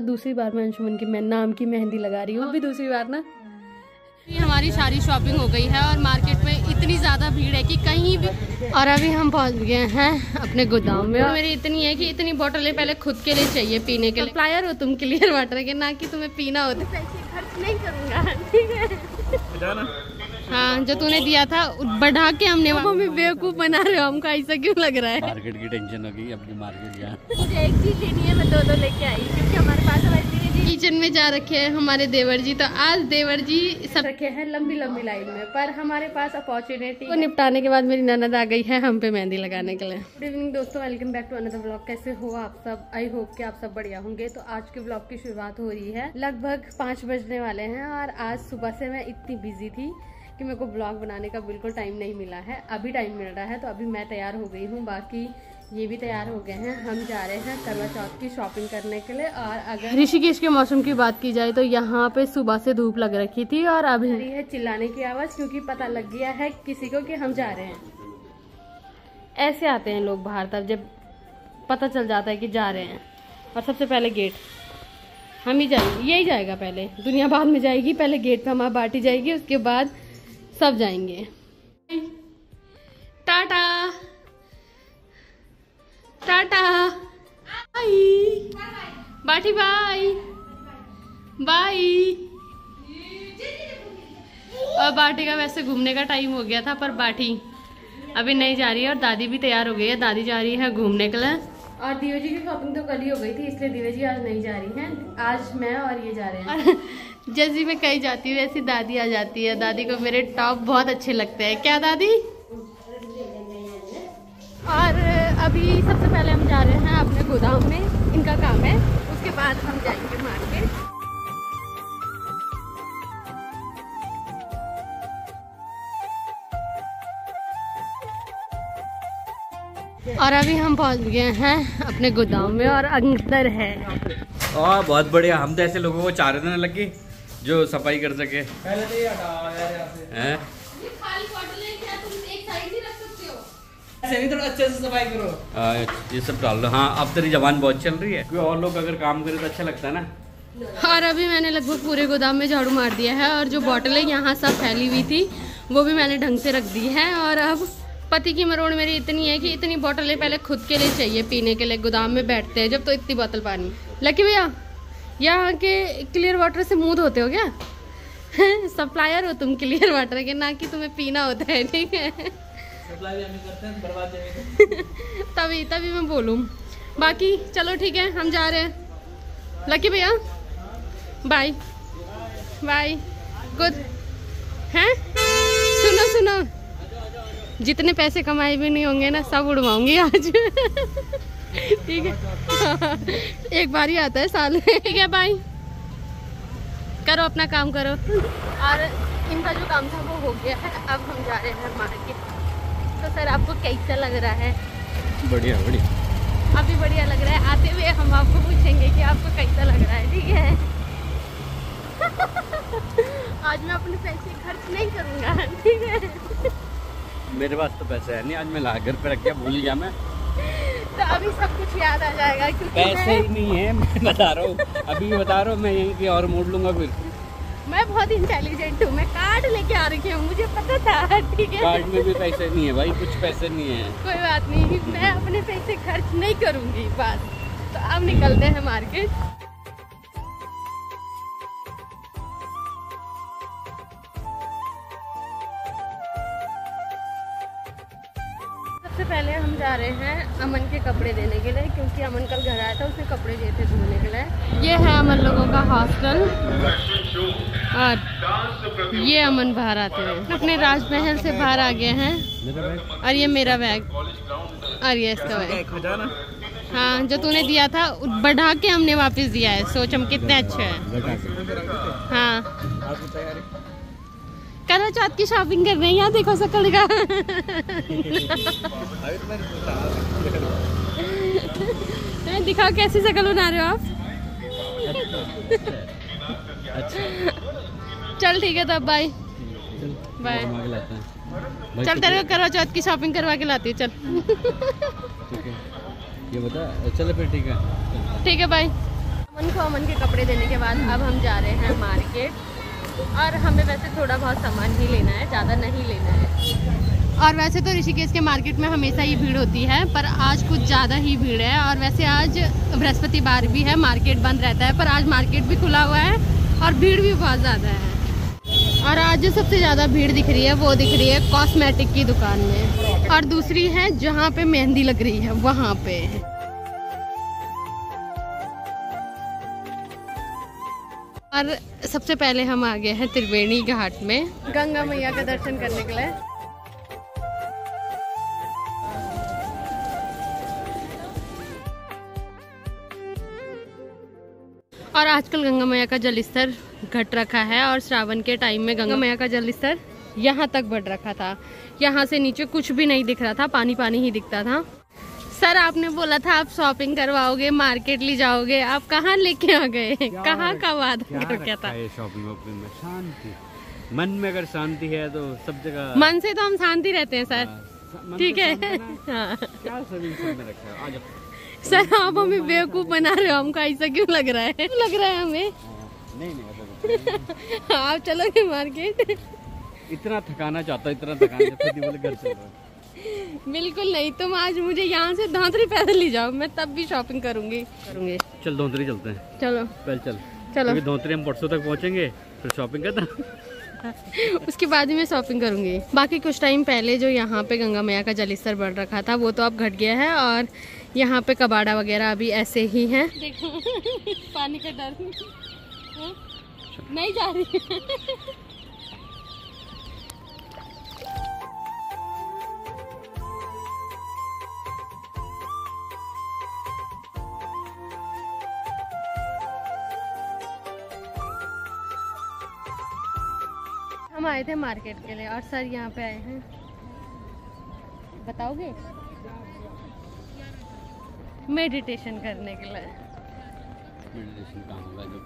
दूसरी बार मैं अंशुमन की नाम की मेहंदी लगा रही हूँ, अभी दूसरी बार ना। ये हमारी सारी शॉपिंग हो गई है और मार्केट में इतनी ज़्यादा भीड़ है कि कहीं भी। और अभी हम पहुंच गए हैं अपने गोदाम में। और मेरी इतनी है कि इतनी बोतलें पहले खुद के लिए चाहिए पीने के लिए। सप्लायर हो तुम क्लियर वाटर के, ना कि तुम्हें पीना हो। पैसे खर्च नहीं करूँगा, ठीक है। हाँ, जो तूने दिया था बढ़ा के हमने बेवकूफ़ बना रहे हो हमको, ऐसा क्यों लग रहा है? मार्केट की टेंशन होगी अपनी मार्केट जा। मुझे एक चीज़ लेनी है, मैं दो लेके आई क्योंकि हमारे पास किचन में जा रखे हैं हमारे देवर जी। तो आज देवर जी सब रखे हैं लंबी लंबी लाइन में, पर हमारे पास अपॉर्चुनिटी को निपटाने के बाद मेरी ननद आ गई है हम पे मेहंदी लगाने के लिए। गुड इवनिंग दोस्तों, welcome back to another vlog. कैसे हो आप सब? आई होप कि आप सब बढ़िया होंगे। तो आज के व्लॉग की शुरुआत हो रही है, लगभग 5 बजने वाले हैं और आज सुबह से मैं इतनी बिजी थी कि मेरे को ब्लॉग बनाने का बिल्कुल टाइम नहीं मिला है। अभी टाइम मिल रहा है तो अभी मैं तैयार हो गई हूँ, बाकी ये भी तैयार हो गए हैं। हम जा रहे हैं करवा चौथ की शॉपिंग करने के लिए। और अगर ऋषिकेश के मौसम की बात की जाए तो यहाँ पे सुबह से धूप लग रखी थी और अभी है चिल्लाने की आवाज़, क्योंकि पता लग गया है किसी को कि हम जा रहे हैं। ऐसे आते हैं लोग बाहर तब जब पता चल जाता है कि जा रहे हैं। और सबसे पहले गेट हम ही जाएंगे, यही जाएगा पहले, दुनिया बाद में जाएगी। पहले गेट पे हमारी बाटी जाएगी, उसके बाद सब जाएंगे। टाटा टाटा बाय बाटी बाय बाय। और बाटी का वैसे घूमने का टाइम हो गया था, पर बाटी अभी नहीं जा रही है और दादी भी तैयार हो गई है। दादी जा रही है घूमने के लिए। और दिव्या जी की शॉपिंग तो कल ही हो गई थी, इसलिए दिव्या जी आज नहीं जा रही हैं। आज मैं और ये जा रहे हैं। जैसे मैं कहीं जाती हूँ वैसे दादी आ जाती है। दादी को मेरे टॉप बहुत अच्छे लगते हैं, क्या दादी? और अभी सबसे पहले हम जा रहे हैं अपने गोदाम में, इनका काम है। उसके बाद हम जाएंगे मार्केट। और अभी हम पहुंच गए हैं अपने गोदाम में और अंदर है। बहुत बढ़िया। हम तो ऐसे लोगों को 4 दिन लगे जो सफाई कर सके। पहले तो ये हटाओ यार, थोड़ा अच्छे से सफाई करो। ये सब डाल लो। हाँ, अब तेरी जबान बहुत चल रही है, कोई और लोग अगर काम करे तो अच्छा लगता है ना। और अभी मैंने लगभग पूरे गोदाम में झाड़ू मार दिया है और जो बॉटलें यहाँ सब फैली हुई थी वो भी मैंने ढंग से रख दी है। और अब पति की मरोड़ मेरी इतनी है कि इतनी बोतलें पहले खुद के लिए चाहिए पीने के लिए। गोदाम में बैठते हैं जब तो इतनी बोतल पानी। लकी भैया, यहाँ के क्लियर वाटर से मुँह धोते हो क्या? सप्लायर हो तुम क्लियर वाटर के, ना कि तुम्हें पीना होता है, ठीक है? तभी मैं बोलूँ। बाकी चलो ठीक है, हम जा रहे हैं। लकी भैया बाय बाय। गुड हैं? सुनो, जितने पैसे कमाए भी नहीं होंगे ना, सब उड़वाऊंगी आज। ठीक है, एक बार ही आता है साल में। ठीक है, बाय। करो अपना काम करो। और इनका जो काम था वो हो गया है, अब हम जा रहे हैं मार्केट। तो सर आपको कैसा लग रहा है? बढ़िया। अभी बढ़िया लग रहा है। आते हुए हम आपको पूछेंगे कि आपको कैसा लग रहा है, ठीक है? आज मैं अपने पैसे खर्च नहीं करूँगा, ठीक है? मेरे पास तो पैसे है नहीं, आज मैं घर पे रख के भूल गया मैं। तो अभी सब कुछ याद आ जाएगा क्योंकि पैसे ही नहीं है, मैं बता रहा हूँ। अभी बता रहा हूँ, मैं यहीं की और मोड़ लूंगा फिर। मैं बहुत इंटेलिजेंट हूँ, मैं कार्ड लेके आ रही हूँ, मुझे पता था, ठीक है? कार्ड में भी पैसे नहीं है भाई, कुछ पैसे नहीं है। कोई बात नहीं, मैं अपने पैसे खर्च नहीं करूँगी बस। तो अब निकलते हैं मार्केट। सबसे पहले हम जा रहे हैं अमन के कपड़े देने के लिए, क्योंकि अमन कल घर आया था, उसने कपड़े दिए थे धोने के लिए। ये है अमन लोगों का हॉस्टल और ये अमन बाहर आते हैं। अपने राजमहल से बाहर आ गए हैं। और ये मेरा बैग और ये इसका बैग। हाँ, जो तूने दिया था बढ़ा के हमने वापस दिया है। सोच हम कितने अच्छे हैं। हाँ, करवा चौथ की शॉपिंग कर रहे हैं। यहाँ देखो शक्ल का। दिखाओ कैसी शक्ल बना रहे हो आप। चल ठीक है, तब बाय बाय। चल तेरे को करवा चौथ की शॉपिंग करवा के लाती हूँ, चल। ठीक है, ये बता। चलो फिर ठीक है बाय। उनको अमन के कपड़े देने के बाद अब हम जा रहे हैं मार्केट। और हमें वैसे थोड़ा बहुत सामान ही लेना है, ज़्यादा नहीं लेना है। और वैसे तो ऋषिकेश के मार्केट में हमेशा ही भीड़ होती है, पर आज कुछ ज़्यादा ही भीड़ है। और वैसे आज बृहस्पतिवार भी है, मार्केट बंद रहता है, पर आज मार्केट भी खुला हुआ है और भीड़ भी बहुत ज़्यादा है। और आज जो सबसे ज़्यादा भीड़ दिख रही है वो दिख रही है कॉस्मेटिक की दुकान में, और दूसरी है जहाँ पे मेहंदी लग रही है वहाँ पे। और सबसे पहले हम आ गए हैं त्रिवेणी घाट में गंगा मैया का दर्शन करने के लिए। और आजकल गंगा मैया का जलस्तर घट रखा है, और श्रावण के टाइम में गंगा मैया का जलस्तर यहाँ तक बढ़ रखा था। यहाँ से नीचे कुछ भी नहीं दिख रहा था, पानी पानी ही दिखता था। सर आपने बोला था आप शॉपिंग करवाओगे, मार्केट ले जाओगे, आप कहाँ लेके आ गए? कहाँ का वादा करके था? शॉपिंग वॉपिंग में शांति, मन में अगर शांति है तो सब जगह। मन से तो हम शांति रहते हैं सर, ठीक है। हाँ क्या सब में रखा है? आ जाओ सर, आप हमें बेवकूफ बना रहे हो, हमको ऐसा क्यों लग रहा है? क्यों लग रहा है हमें? नहीं आप चलोगे मार्केट? इतना थकाना चाहता, इतना थकाना बोले घर चल रहा है। बिल्कुल नहीं, तुम आज मुझे यहाँ से धौंतरी पैदल ले जाओ, मैं तब भी शॉपिंग करूँगी। चल धौंतरी चलते हैं, चलो पहले चलो। धौंतरी हम परसों तक पहुँचेंगे, फिर शॉपिंग करना। उसके बाद ही मैं शॉपिंग करूँगी। बाकी कुछ टाइम पहले जो यहाँ पे गंगा मैया का जलस्तर बढ़ रखा था वो तो अब घट गया है, और यहाँ पे कबाड़ा वगैरह अभी ऐसे ही हैं। देखो पानी का डर नहीं जा रही है। हम आए थे मार्केट के लिए, और सर यहाँ पे आए हैं। बताओगे? मेडिटेशन करने के लिए। मेडिटेशन कहाँ होगा? जब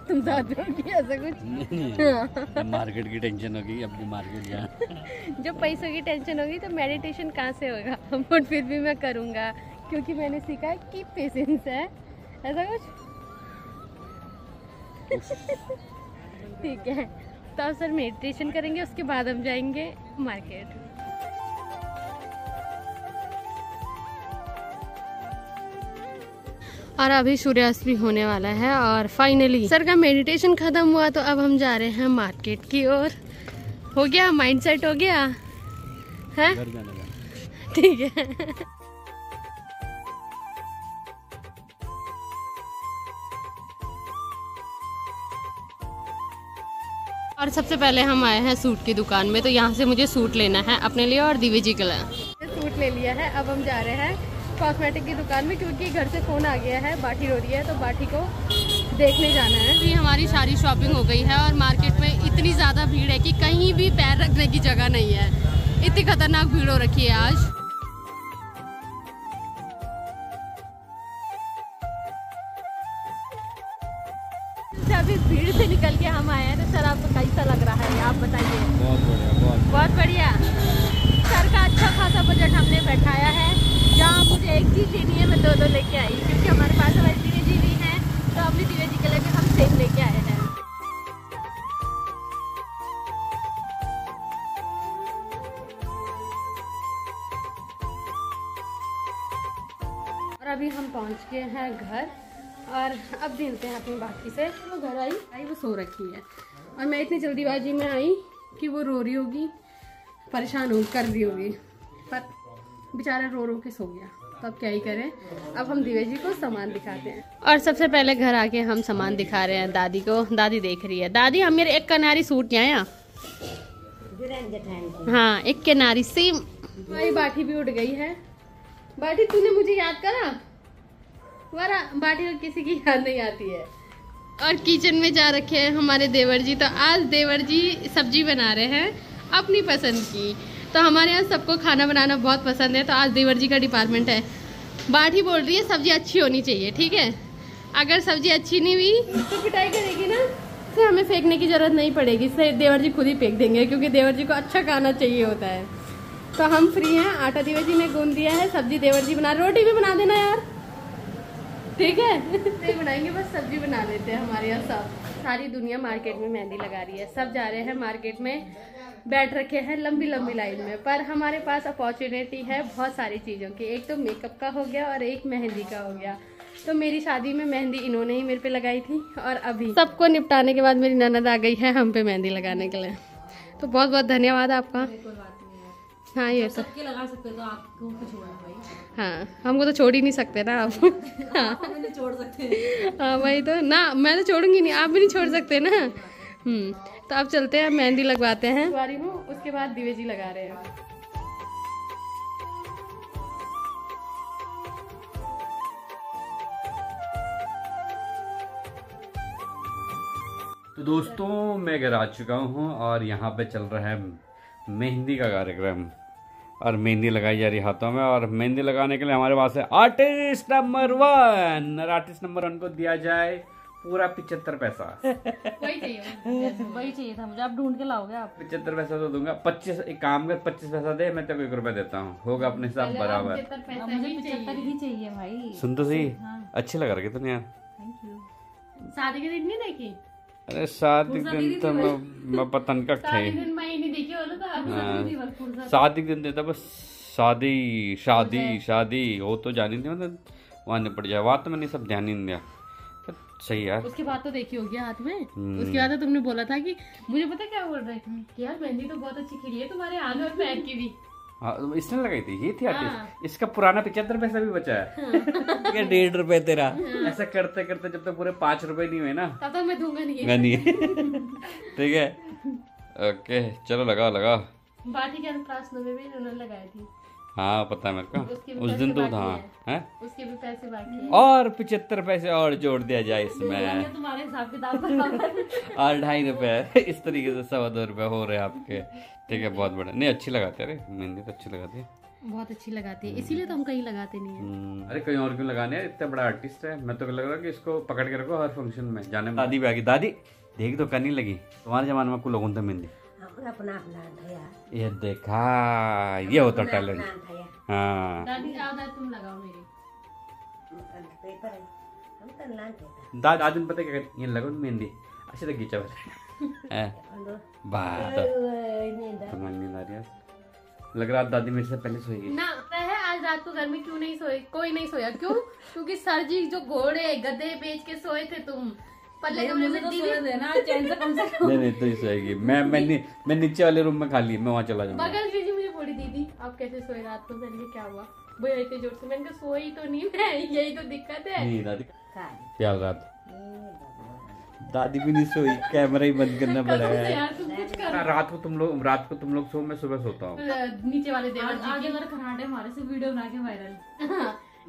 तुम साथ में होगी ऐसा कुछ? नहीं, मार्केट की टेंशन होगी, अपनी मार्केट जा। जब पैसों की टेंशन होगी तो मेडिटेशन कहाँ से होगा? बट फिर भी मैं करूँगा, क्योंकि मैंने सीखा है कि पेशेंस है, ऐसा कुछ। ठीक है, तो अब सर मेडिटेशन करेंगे, उसके बाद हम जाएंगे मार्केट। और अभी सूर्यास्त भी होने वाला है, और फाइनली सर का मेडिटेशन खत्म हुआ, तो अब हम जा रहे हैं मार्केट की ओर। हो गया, माइंड सेट हो गया है? ठीक है। और सबसे पहले हम आए हैं सूट की दुकान में, तो यहाँ से मुझे सूट लेना है अपने लिए और दिव्य जी के लिए। सूट ले लिया है, अब हम जा रहे हैं कॉस्मेटिक की दुकान में, क्योंकि घर से फ़ोन आ गया है, बाटी रो रही है, तो बाटी को देखने जाना है। तो ये हमारी सारी शॉपिंग हो गई है, और मार्केट में इतनी ज़्यादा भीड़ है कि कहीं भी पैर रखने की जगह नहीं है। इतनी खतरनाक भीड़ हो रखी है आज। अभी भीड़ से निकल के हम आए हैं, तो सर आपको कैसा लग रहा है आप बताइए? बहुत बढ़िया। सर का अच्छा खासा बजट हमने बैठाया है, जहाँ मुझे एक चीज़ लेनी है मैं दो लेके आई, क्योंकि हमारे पास हमारी दिव्य जी भी है, तो अपनी दिव्य जी के लिए भी हम सेम लेके आए हैं। और अभी हम पहुँच गए हैं घर, और अब मिलते हैं अपनी बाकी से। वो घर आई वो सो रखी है, और मैं इतनी जल्दीबाजी में आई कि वो रो रही होगी, परेशान कर रही होगी, पर बेचारा रो रो के सो गया, तो अब क्या ही करें। अब हम दिव्य जी को सामान दिखाते हैं, और सबसे पहले घर आके हम सामान दिखा रहे हैं दादी को। दादी देख रही है। दादी हम मेरे एक कनारी सूट यहाँ, हाँ एक किनारी सेम। भाई बाटी भी उठ गई है। बाटी तूने मुझे याद करा? वारा बाटी को किसी की याद नहीं आती है। और किचन में जा रखे हैं हमारे देवर जी, तो आज देवर जी सब्जी बना रहे हैं अपनी पसंद की। तो हमारे यहाँ सबको खाना बनाना बहुत पसंद है, तो आज देवर जी का डिपार्टमेंट है। बाटी बोल रही है सब्जी अच्छी होनी चाहिए, ठीक है? अगर सब्जी अच्छी नहीं हुई तो पिटाई करेगी ना, तो हमें फेंकने की जरूरत नहीं पड़ेगी, इससे देवर जी खुद ही फेंक देंगे, क्योंकि देवर जी को अच्छा खाना चाहिए होता है। तो हम फ्री हैं। आटा देवर जी ने गूंद दिया है, सब्जी देवर जी बना, रोटी भी बना देना यार। ठीक है। नहीं बनाएंगे, बस सब्जी बना लेते हैं। हमारे यहाँ सब सारी दुनिया मार्केट में मेहंदी लगा रही है, सब जा रहे हैं मार्केट में, बैठ रखे हैं लंबी लंबी लाइन में। पर हमारे पास अपॉर्चुनिटी है बहुत सारी चीज़ों की, एक तो मेकअप का हो गया और एक मेहंदी का हो गया। तो मेरी शादी में मेहंदी इन्होंने ही मेरे पे लगाई थी, और अभी सबको निपटाने के बाद मेरी ननद आ गई है हम पे मेहंदी लगाने के लिए। तो बहुत बहुत धन्यवाद आपका। हाँ ये तो सबके लगा सकते हो, तो आपको कुछ छोड़ना भाई। हाँ, हमको तो छोड़ ही नहीं सकते ना आप। हाँ नहीं छोड़ सकते। हाँ वही तो ना, मैं तो छोड़ूंगी नहीं, आप भी नहीं छोड़ सकते ना। तो अब चलते हैं, मेहंदी लगवाते हैं। वारी हूँ, उसके बाद दिवे जी लगा रहे हैं। तो दोस्तों मैं घर आ चुका हूँ और यहाँ पे चल रहा है मेहंदी का कार्यक्रम, और मेहंदी लगाई जा रही है हाथों में। और मेहंदी लगाने के लिए हमारे पास है आर्टिस्ट नंबर 1, और आर्टिस्ट नंबर 1 को दिया जाए पूरा 75 पैसा। वही चाहिए था मुझे, आप ढूंढ के लाओगे आप। 75 पैसा तो दूंगा। 25 एक काम कर, 25 पैसा दे, मैं तेरे को 1 रुपया देता हूँ, होगा अपने हिसाब बराबर। मुझे 75 ही चाहिए भाई। सुन तो सही, अच्छी लगा रही तुमने यार। Thank you. शादी के दिन नहीं देखी? अरे शादी के दिन तो मैं पतन का थे, दिन मैं ही नहीं देखी बोलो तो। शादी के दिन देता बस, शादी शादी शादी हो तो जानी थी, मतलब वहाँ निपट जाए, वहाँ तो मैंने सब ध्यान ही नहीं दिया। सही यार। उसके बाद तो देखी होगी हाथ में। उसके बाद तो तुमने बोला था कि मुझे पता क्या बोल रहे कि यार मेहंदी तो बहुत अच्छी खिली है तुम्हारे हाथ और पैर की भी। हाँ इसने लगाई थी, ये थी आर्टिस्ट। इसका पुराना 75 पैसा भी बचा है। क्या 1.5 रुपए तेरा। ऐसा करते करते जब तक पूरे 5 रुपए नहीं हुए ना, तब तक मैं दूंगा नहीं। ठीक है, ओके चलो लगा लगा। बाटी के प्रार्थना में भी उन्होंने लगाई थी। हाँ पता है मेरे को, उस दिन तो था। हैं? उसके भी पैसे बाकी है। और 75 पैसे और जोड़ दिया जाए इसमें, तुम्हारे हिसाब किताब बराबर। और 2.5 रुपए इस तरीके से 2.25 रुपए हो रहे हैं आपके। ठीक है, बहुत बढ़िया। नहीं अच्छी लगाते हैं, अरे मेहंदी तो अच्छी लगाती है, बहुत अच्छी लगाती है, इसीलिए तो हम कहीं लगाते नहीं है। अरे कहीं और क्यों लगाने हैं, इतना बड़ा आर्टिस्ट है। मैं तो लग रहा कि इसको पकड़ के रखो हर फंक्शन में जाने में। दादी भी आ गई। दादी देख तो करनी लगी, तुम्हारे जमाने में कुल लोगों था मेहंदी। ये देखा, ये होता टैलेंट। हाँ तुम लगाओ मेरी। दादी पता क्या करती, ये लगाओ मेहंदी अच्छी लगी चल। बात नींद आ रही है, लग रहा दादी मेरे से पहले सोएगी ना। है आज रात को घर में क्यों नहीं सोए? कोई नहीं सोया, क्यों? क्योंकि सर जी जो घोड़े गधे बेच के सोए थे तुम पल्ले कमरे में। नहीं तो ही सोएगी। मैं नीचे वाले रूम में खा ली, मैं वहाँ चला जाऊंगा। बगल जी मुझे बोली दीदी आप कैसे सोए रात को? मैंने कहा क्या हुआ भैया इतनी जोर से? मैंने कहा सोई तो नहीं मैं, यही तो दिक्कत है। नहीं दादी प्यार रात दादी भी नहीं सोई, कैमरा ही बंद करना पड़ा है। रात को तुम लोग सो, मैं सुबह सोता हूँ। नीचे वाले देवर जी आगे अगर खराटे हमारे से वीडियो बना के वायरल।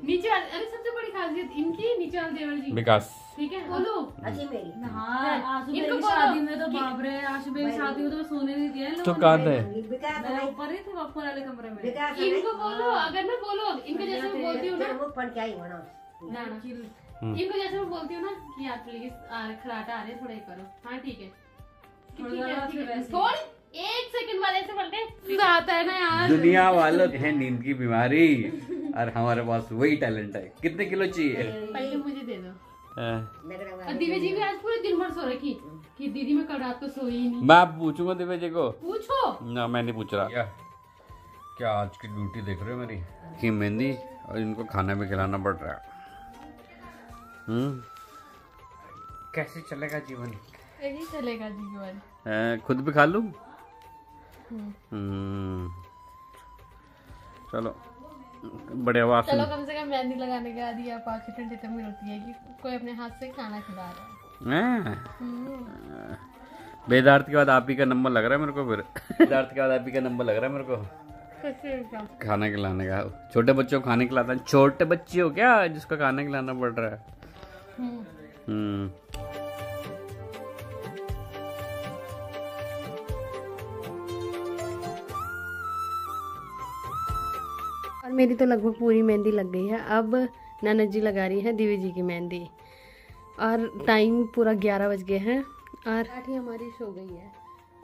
नीचे वाले, अरे सबसे बड़ी खासियत इनकी नीचे वाले देवर जी विकास। ठीक है बोलो। अच्छी मेरी। हाँ आशु भाई की शादी में तो बाप रे, आशु भाई की शादी में तो सोने नहीं दिया तो कहाँ थे? मैं ऊपर ही थे ऊपर वाले कमरे में। इनको बोलो, अगर मैं बोलो इनको जैसे मैं बोलती हूँ ना, इनको जैसे मैं बोलती हूँ ना कि यार प्लीज खराटा आ रहे थोड़ा ही करो। हाँ ठीक है, थोड़ी 1 सेकंड बाद ऐसे बोलते आता है ना यार। दुनिया वालों है नींद की बीमारी, और हमारे पास वही टैलेंट है। कितने किलो चाहिए? पहले मुझे दे दो। और दिव्या जी भी आज पूरे दिन भर सो रखी कि दीदी मैं कल रात को सोई ही नहीं। मैं पूछूंगा दिव्या जी को। पूछो ना मैं नहीं पूछ रहा। क्या आज की ड्यूटी देख रहे हो मेरी कि मेहंदी, और इनको खाना भी खिलाना पड़ रहा है। कैसे चलेगा जीवन? यही चलेगा जीवन। खुद भी खा लूं। चलो बढ़िया बात। चलो कम से कम मेहंदी लगाने के बाद ये अपॉर्चुनिटी तो मिलती है कि कोई अपने हाथ से खाना खिला रहा है। बेदार्थ के बाद आप ही का नंबर लग रहा है मेरे को। फिर बेदार्थ के बाद आप ही का नंबर लग रहा है मेरे को खाना खिलाने का। छोटे बच्चों को खाने खिलाता है। छोटे बच्चे हो क्या जिसका खाना खिलाना पड़ रहा है? और मेरी तो लगभग पूरी मेहंदी लग गई है। अब ननद जी लगा रही है दिव्या जी की मेहंदी, और टाइम पूरा 11 बज गए हैं, और आठी हमारी सो गई है।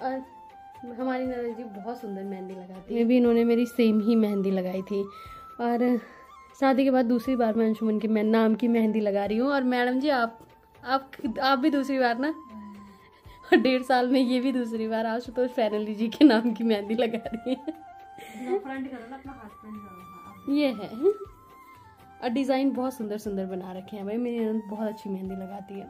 और हमारी ननद जी बहुत सुंदर मेहंदी लगाती है, भी इन्होंने मेरी सेम ही मेहंदी लगाई थी। और शादी के बाद दूसरी बार मैं अंशुमन की मैं नाम की मेहंदी लगा रही हूँ। और मैडम जी आप भी दूसरी बार ना, और 1.5 साल में ये भी दूसरी बार आशुतोष फैनली जी के नाम की मेहंदी लगा रही है। ये है, और डिज़ाइन बहुत सुंदर सुंदर बना रखे हैं भाई। मेरी ननद बहुत अच्छी मेहंदी लगाती है।